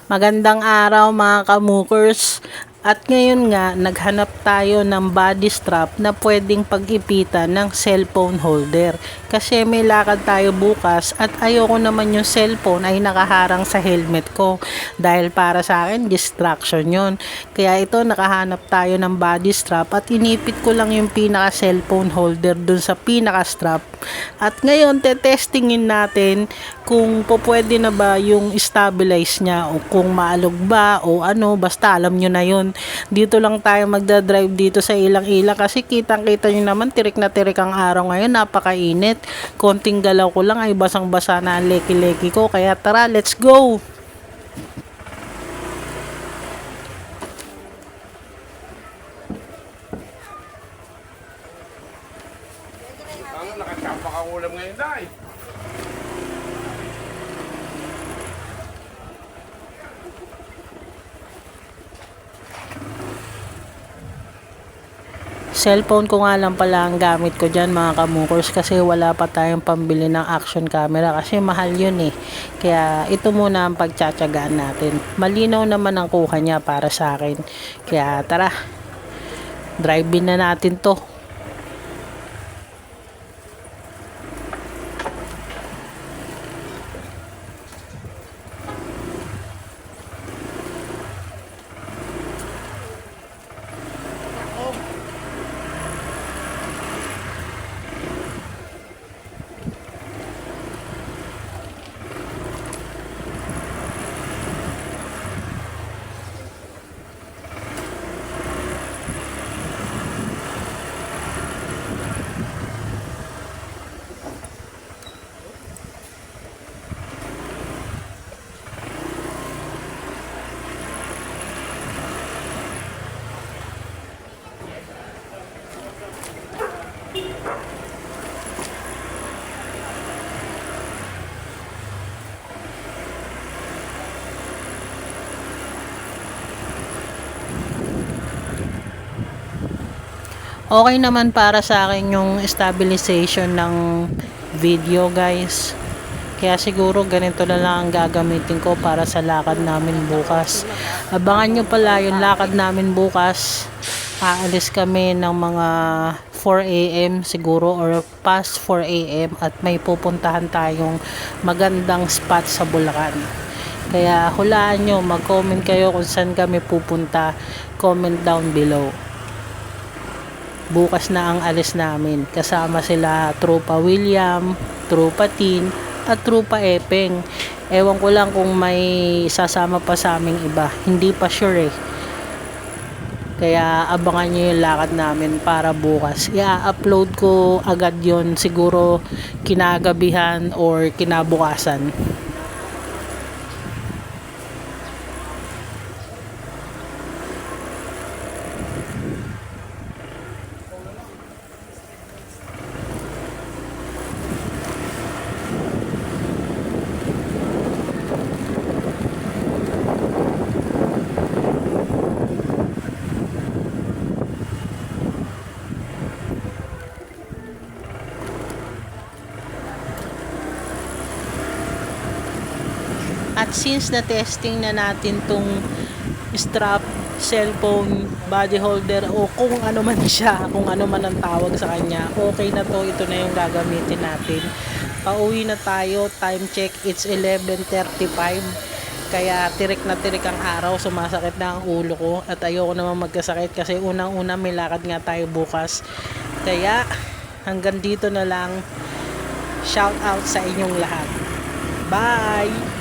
Magandang araw mga kamukers. At ngayon nga, naghanap tayo ng body strap na pwedeng pag-ipitan ng cellphone holder. Kasi may lakad tayo bukas at ayoko naman yung cellphone ay nakaharang sa helmet ko. Dahil para sa akin, distraction yon. Kaya ito, nakahanap tayo ng body strap at inipit ko lang yung pinaka-cellphone holder dun sa pinaka-strap. At ngayon, testingin natin kung pwede na ba yung stabilize niya o kung maalog ba o ano, basta alam nyo na yun. Dito lang tayo magdadrive dito sa ilang-ilang kasi kitang-kita nyo naman tirik na tirik ang araw ngayon, napakainit. Konting galaw ko lang ay basang-basa na ang leki-leki ko, kaya tara, let's go! Nakachapa kang ulam ngayon, Day. Cellphone ko nga lang pala ang gamit ko dyan mga kamukers kasi wala pa tayong pambili ng action camera kasi mahal yun eh. Kaya ito muna ang pagtsatsagaan natin. Malinaw naman ang kuha niya para sa akin. Kaya tara, drive in na natin to. Okay naman para sa akin yung stabilization ng video guys. Kaya siguro ganito na lang ang gagamitin ko para sa lakad namin bukas. Abangan nyo pala yung lakad namin bukas. Aalis kami ng mga 4 AM siguro or past 4 AM at may pupuntahan tayong magandang spot sa Bulacan. Kaya hulaan nyo, mag-comment kayo kung saan kami pupunta. Comment down below. Bukas na ang alis namin. Kasama sila Tropa William, Tropa Tin, at Tropa Epeng. Ewan ko lang kung may sasama pa sa aming iba. Hindi pa sure eh. Kaya abangan nyo yung lakad namin para bukas. I-upload ko agad yon siguro kinagabihan or kinabukasan. At since na-testing na natin tong strap, cellphone, body holder o kung ano man siya, kung ano man ang tawag sa kanya, okay na to, ito na yung gagamitin natin. Pauwi na tayo, time check, it's 11:35. Kaya tirik na tirik ang araw, sumasakit na ang ulo ko at ayoko naman magkasakit kasi unang-una may lakad nga tayo bukas. Kaya hanggang dito na lang, shout out sa inyong lahat. Bye!